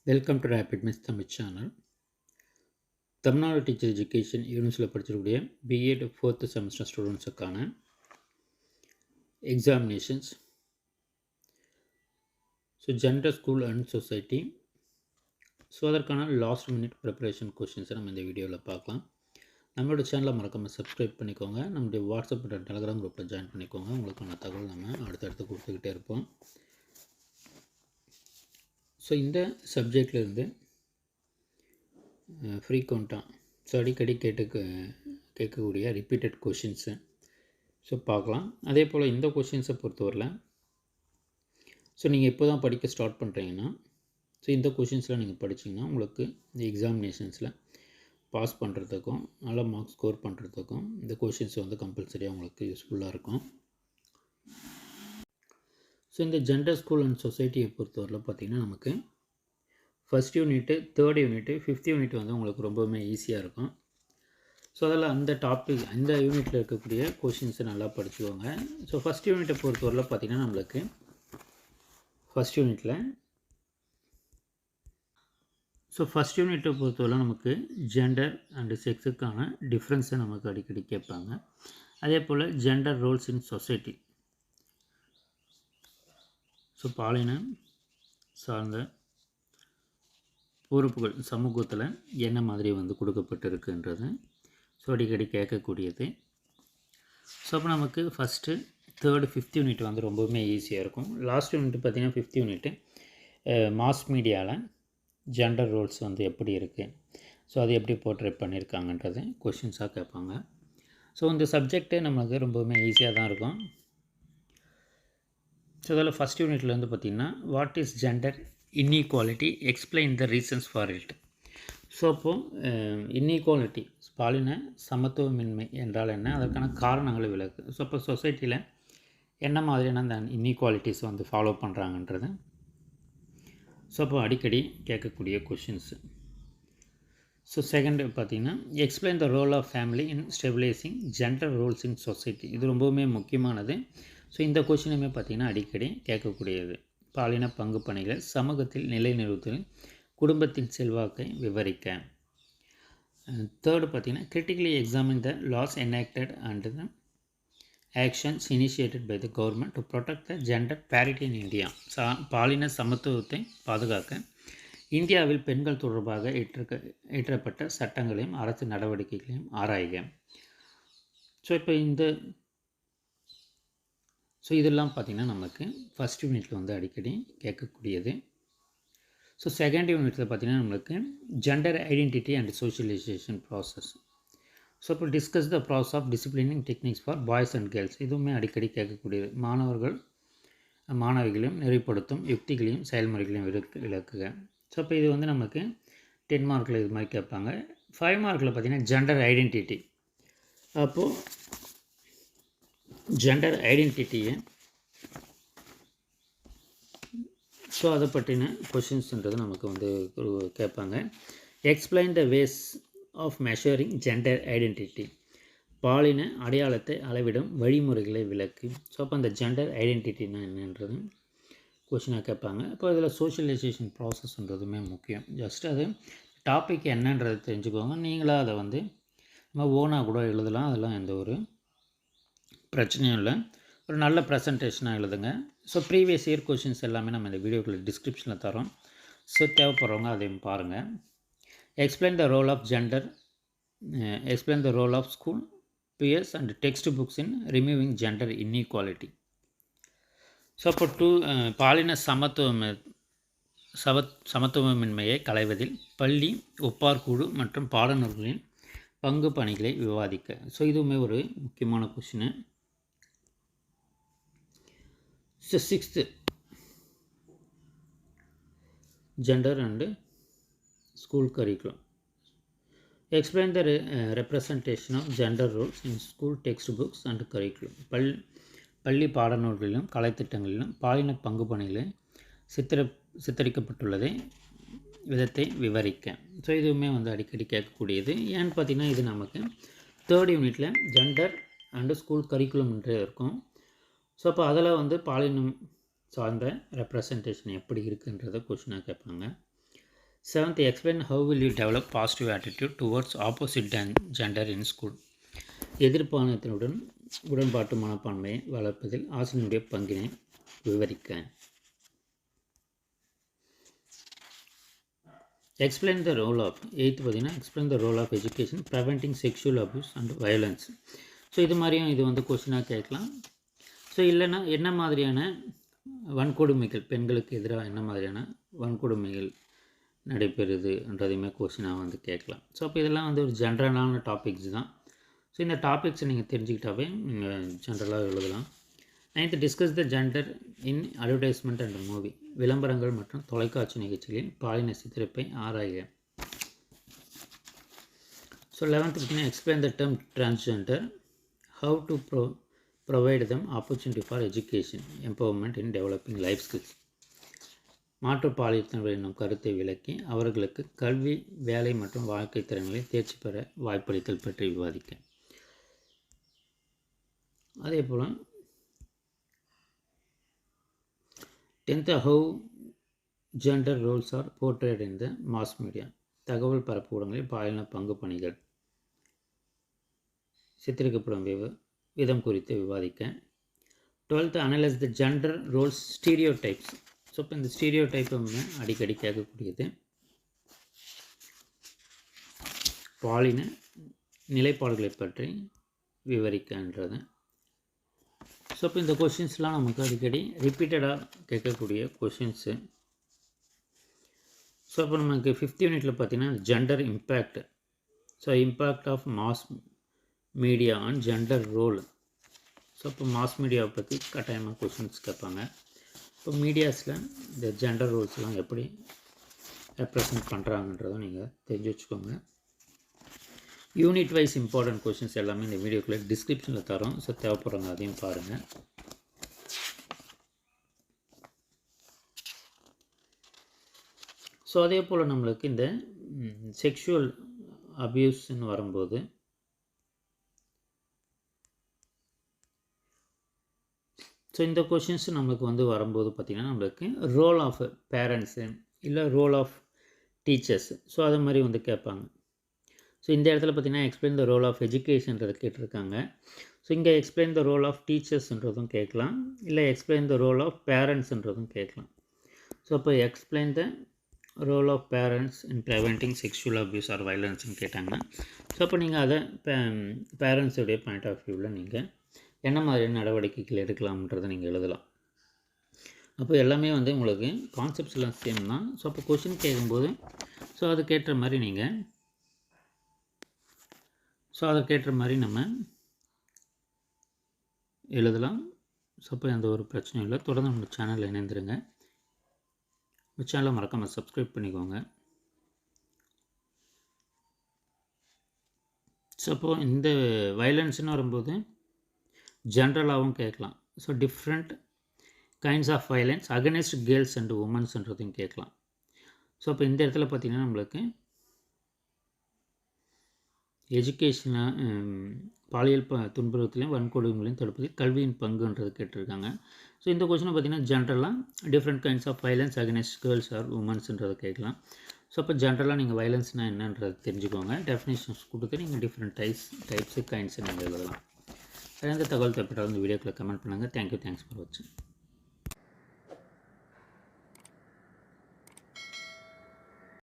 Welcome to rapid miss Tamil channel. Tamil Nadu teacher education யூனிவர்சிட்டியில் படிச்சிருக்கக்கூடிய BEd 4th semester ஸ்டூடெண்ட்ஸுக்கான examinations. Gender, school and society. அதற்கான last minute preparation கொஷின்ஸை நம்ம இந்த வீடியோவில் பார்க்கலாம். நம்மளோட சேனலை மறக்காமல் சப்ஸ்கிரைப் பண்ணிக்கோங்க. நம்மளுடைய வாட்ஸ்அப் மற்றும் டெலகிராம் குரூப்பில் ஜாயின் பண்ணிக்கோங்க. உங்களுக்கான தகவல் நம்ம அடுத்தடுத்து கொடுத்துக்கிட்டே இருப்போம். இந்த சப்ஜெக்ட்லேருந்து ஃப்ரீக்வெண்ட்டாக அடிக்கடி கேட்கக்கூடிய ரிப்பீட்டட் கொஷின்ஸு பார்க்கலாம். அதே போல் இந்த கொஷின்ஸை பொறுத்தவரையில் நீங்கள் இப்போ தான் படிக்க ஸ்டார்ட் பண்ணுறீங்கன்னா இந்த கொஷின்ஸ்லாம் நீங்கள் படிச்சிங்கன்னா உங்களுக்கு இந்த எக்ஸாமினேஷன்ஸில் பாஸ் பண்ணுறதுக்கும் நல்ல மார்க்ஸ் ஸ்கோர் பண்ணுறதுக்கும் இந்த கொஷின்ஸ் கம்பல்சரியாக உங்களுக்கு யூஸ்ஃபுல்லாக இருக்கும். இந்த ஜெண்டர், ஸ்கூல் அண்ட் சொசைட்டியை பொறுத்தவரையில் பார்த்திங்கன்னா நமக்கு first unit, third unit, 5th unit உங்களுக்கு ரொம்பவுமே ஈஸியாக இருக்கும். அதில் அந்த டாபிக், அந்த யூனிட்டில் இருக்கக்கூடிய கொஷின்ஸை நல்லா படிச்சுக்கோங்க. ஃபஸ்ட் யூனிட்டை பொறுத்தவரையில் பார்த்திங்கன்னா நம்மளுக்கு ஃபஸ்ட் யூனிட்டை பொறுத்தவரை நமக்கு ஜெண்டர் அண்டு செக்ஸுக்கான டிஃப்ரென்ஸை நமக்கு அடிக்கடி கேட்பாங்க. அதே போல் ஜெண்டர் ரோல்ஸ் இன் சொசைட்டி, பாலினம் சார்ந்த பொறுப்புகள் சமூகத்தில் என்ன மாதிரி கொடுக்கப்பட்டிருக்குன்றது அடிக்கடி கேட்கக்கூடியது. அப்போ நமக்கு ஃபஸ்ட்டு, தேர்டு, 5th யூனிட் ரொம்பவுமே ஈஸியாக இருக்கும். லாஸ்ட் யூனிட் பார்த்திங்கன்னா 5th யூனிட்டு மாஸ் மீடியாவில் ஜெண்டர் ரோல்ஸ் எப்படி இருக்குது, அது எப்படி போர்ட்ரேட் பண்ணியிருக்காங்கன்றது கொஷின்ஸாக கேட்பாங்க. இந்த சப்ஜெக்டே நமக்கு ரொம்பவுமே ஈஸியாக தான் இருக்கும். அதில் ஃபஸ்ட் யூனிட்லேருந்து பார்த்திங்கன்னா what is gender inequality, explain the reasons for it. அப்போது இன்இக்வாலிட்டி, பாலின சமத்துவமின்மை என்றால் என்ன, அதற்கான காரணங்களை விளக்கு. இப்போ சொசைட்டியில் என்ன மாதிரியான அந்த இன்இக்வாலிட்டிஸ் ஃபாலோ பண்ணுறாங்கன்றது அப்போ அடிக்கடி கேட்கக்கூடிய கொஷின்ஸு. செகண்ட் பார்த்திங்கன்னா explain the role of family in stabilizing gender roles in society. இது ரொம்பவுமே முக்கியமானது. இந்த கொஷினுமே பார்த்திங்கன்னா அடிக்கடி கேட்கக்கூடியது. பாலின பங்கு பணிகளை சமூகத்தில் நிலைநிறுத்தல், குடும்பத்தின் செல்வாக்கை விவரிக்க. தேர்டு பார்த்திங்கன்னா critically examine the laws enacted and the actions initiated by the government to protect the gender parity in India. பாலின சமத்துவத்தை பாதுகாக்க இந்தியாவில் பெண்கள் தொடர்பாக இயற்றப்பட்ட சட்டங்களையும் அரசு நடவடிக்கைகளையும் ஆராய்க. இப்போ இதெல்லாம் பார்த்திங்கன்னா நமக்கு ஃபஸ்ட் யூனிட்டில் அடிக்கடி கேட்கக்கூடியது. செகண்ட் யூனிட்டில் பார்த்திங்கன்னா நம்மளுக்கு gender identity and socialization process. இப்போ discuss the process of disciplining techniques for boys and girls. இதுவுமே அடிக்கடி கேட்கக்கூடியது. மாணவிகளையும் நெறிப்படுத்தும் யுக்திகளையும் செயல்முறைகளையும் விளக்குக. இப்போ இது நமக்கு 10 மார்க்கில் இது மாதிரி கேட்பாங்க. 5 மார்க்கில் பார்த்திங்கன்னா ஜெண்டர் ஐடென்டிட்டி. அப்போது ஜெண்டர் ஐடென்டிட்டியை அதை பற்றின கொஷின்ஸ்ன்றது நமக்கு கேட்பாங்க. Explain the ways of measuring gender identity. பாலின அடையாளத்தை அளவிடும் வழிமுறைகளை விளக்கு. அப்போ அந்த ஜெண்டர் ஐடென்டிட்டினா என்னன்றது கொஷினாக கேட்பாங்க. இப்போ இதில் சோஷியலைசேஷன் ப்ராசஸ்ன்றதுமே முக்கியம். ஜஸ்ட் அது டாபிக் என்னன்றது தெரிஞ்சுக்கோங்க. நீங்களாக அதை நம்ம ஓனாக கூட எழுதலாம். அதெல்லாம் எந்த ஒரு பிரச்சனையும் இல்லை. ஒரு நல்ல ப்ரெசன்டேஷனாக எழுதுங்க. ப்ரீவியஸ் இயர் கொஷின்ஸ் எல்லாமே நம்ம இந்த வீடியோக்குள்ள டிஸ்கிரிப்ஷனில் தரோம். தேவைப்படுறவங்க அதையும் பாருங்கள். Explain the role of gender, explain the role of school, peers and text books in removing gender inequality. அப்போ பாலின சமத்துவமின்மையை களைவதில் பள்ளி, ஒப்பார் குழு மற்றும் பாடநூல்களின் பங்கு பணிகளை விவாதிக்க. இதுவுமே ஒரு முக்கியமான question. 6th gender and school curriculum. Explain the representation of gender roles in school text books and curriculum. பள்ளி பாடநூல்களிலும் கலைத்திட்டங்களிலும் பாலின பங்கு பணிகளை சித்தரிக்கப்பட்டுள்ளதை விதத்தை விவரிக்க. இதுவுமே அடிக்கடி கேட்கக்கூடியது. ஏன்னு பார்த்திங்கன்னா இது நமக்கு தேர்ட் யூனிட்டில் ஜெண்டர் அண்டு ஸ்கூல் கரிக்குலம் என்று இருக்கும். ஸோ அப்போ அதில் வந்து பாலினம் சார்ந்த ரெப்ரசன்டேஷன் எப்படி இருக்குன்றத கொஷினாக கேட்பாங்க. 7th, explain how will you develop positive attitude towards opposite gender in school. எதிர்பானத்தினுடன் உடன்பாட்டு மனப்பான்மையை வளர்ப்பதில் ஆசிரியனுடைய பங்கினை விவரிக்க. Explain the role of 8th பார்த்தீங்கன்னா explain the role of education preventing sexual abuse and violence. So இது மாதிரியும் இது வந்து கொஷினாக கேட்கலாம். ஸோ இல்லைன்னா என்ன மாதிரியான வன்கொடுமைகள், பெண்களுக்கு எதிராக என்ன மாதிரியான வன்கொடுமைகள் நடைபெறுதுன்றதையுமே கொஷினாக வந்து கேட்கலாம். ஸோ அப்போ இதெல்லாம் வந்து ஒரு ஜென்ரலான டாபிக்ஸ் தான். ஸோ இந்த டாபிக்ஸை நீங்கள் தெரிஞ்சுக்கிட்டாவே நீங்கள் ஜென்ரலாக எழுதலாம். 9th, discuss the gender in advertisement and movie. விளம்பரங்கள் மற்றும் தொலைக்காட்சி நிகழ்ச்சிகளில் பாலின சித்தரிப்பை ஆராய. ஸோ 11th பார்த்தீங்கன்னா explain the term transgender, how to provide them opportunity for education empowerment in developing life skills. மாற்றுப்பாலினத்தவர் என்னும் கருத்தை விளக்கி அவர்களுக்கு கல்வி, வேலை மற்றும் வாழ்க்கை திறன்களை தேர்ச்சி பெற வாய்ப்பளித்தல் பற்றி விவாதிக்க. அதே போல் 10th, how gender roles are portrayed in the mass media. தகவல் பரப்பு ஊடகங்களில் பாலின பங்கு பணிகள் சித்தரிக்கப்படும் விதம் குறித்து விவாதிக்க. 12th, analyse the gender Rolle's stereo types. So இப்போ இந்த ஸ்டீரியோ டைப் அடிக்கடி கேட்கக்கூடியது. பாலின நிலைப்பாடுகளை பற்றி விவரிக்கின்றது. ஸோ இப்போ இந்த கொஷின்ஸ்லாம் நமக்கு அடிக்கடி ரிப்பீட்டடாக கேட்கக்கூடிய கொஷின்ஸு. ஸோ அப்போ நமக்கு 5th யூனிட்டில் பார்த்திங்கன்னா gender impact. So impact of mass media on gender role. So இப்போ மாஸ் மீடியாவை பற்றி கட்டாயமாக கொஷின்ஸ் கேட்பாங்க. இப்போ மீடியாஸில் இந்த ஜெண்டர் ரோல்ஸ்லாம் எப்படி ரெப்ரசன்ட் பண்ணுறாங்கன்றதை நீங்கள் தெரிஞ்சு வச்சுக்கோங்க. யூனிட் வைஸ் இம்பார்ட்டன்ட் கொஷின்ஸ் எல்லாமே இந்த வீடியோக்குள்ளே டிஸ்கிரிப்ஷனில் தரோம். ஸோ தேவைப்படுறவங்க அதையும் பாருங்கள். ஸோ அதே போல் நம்மளுக்கு இந்த செக்ஷுவல் அப்யூஸ்ன்னு வரும்போது ஸோ இந்த கொஷின்ஸ் நம்மளுக்கு வந்து வரும்போது பார்த்திங்கன்னா நம்மளுக்கு ரோல் ஆஃப் பேரண்ட்ஸு இல்லை ரோல் ஆஃப் டீச்சர்ஸ், ஸோ அது மாதிரி வந்து கேட்பாங்க. ஸோ இந்த இடத்துல பார்த்திங்கன்னா எக்ஸ்பிளைன் த ரோல் ஆஃப் எஜுகேஷன்றது கேட்டிருக்காங்க. ஸோ இங்கே எக்ஸ்பிளைன் த ரோல் ஆஃப் டீச்சர்ஸ்ன்றதும் கேட்கலாம், இல்லை எக்ஸ்பிளைன் த ரோல் ஆஃப் பேரண்ட்ஸ்ன்றதும் கேட்கலாம். ஸோ அப்போ explain the role of parents in preventing sexual abuse or வயலன்ஸ்னு கேட்டாங்கன்னா, ஸோ அப்போ நீங்கள் அதை பேரண்ட்ஸுடைய பாயிண்ட் ஆஃப் வியூவில் நீங்கள் என்ன மாதிரியான நடவடிக்கைகள் எடுக்கலாம்ன்றதை நீங்கள் எழுதலாம். அப்போ எல்லாமே வந்து உங்களுக்கு கான்செப்ட்ஸ் எல்லாம் சேம் தான். ஸோ அப்போ கொஷின் கேட்கும்போது ஸோ அதுக்கேற்ற மாதிரி நீங்கள் நம்ம எழுதலாம். ஸோ அப்போ எந்த ஒரு பிரச்சனையும் இல்லை. தொடர்ந்து நம்ம சேனலில் இணைந்துருங்க. இந்த சேனலை மறக்காமல் சப்ஸ்கிரைப் பண்ணிக்கோங்க. ஸோ அப்போது இந்த வயலன்ஸ்னு வரும்போது ஜென்ரலாகவும் கேட்கலாம். So different kinds of violence against girls and உமன்ஸ்ன்றதையும் கேட்கலாம். ஸோ அப்போ இந்த இடத்துல பார்த்திங்கன்னா நம்மளுக்கு எஜுகேஷனாக பாலியல் துன்புறுத்தலையும் வன்கொடுமைகளையும் தடுப்பதில் கல்வியின் பங்குன்றது கேட்டிருக்காங்க. ஸோ இந்த கொஸ்டினை பார்த்திங்கன்னா ஜென்ரலாக different kinds of violence against girls or உமன்ஸ்ன்றதை கேட்கலாம். ஸோ அப்போ ஜென்ரலாக நீங்கள் வயலன்ஸ்னால் என்னன்றது தெரிஞ்சுக்கோங்க. டெஃபினேஷன்ஸ் கொடுத்து நீங்கள் டிஃப்ரெண்ட் டைப்ஸு கைண்ட்ஸை நீங்கள் எழுதலாம். எந்த தகவல் தேவைப்பட்டாலும் இந்த வீடியோக்குள்ளே கமெண்ட் பண்ணுங்கள். தேங்க்யூ, தேங்க்ஸ் ஃபார் வாட்சிங்.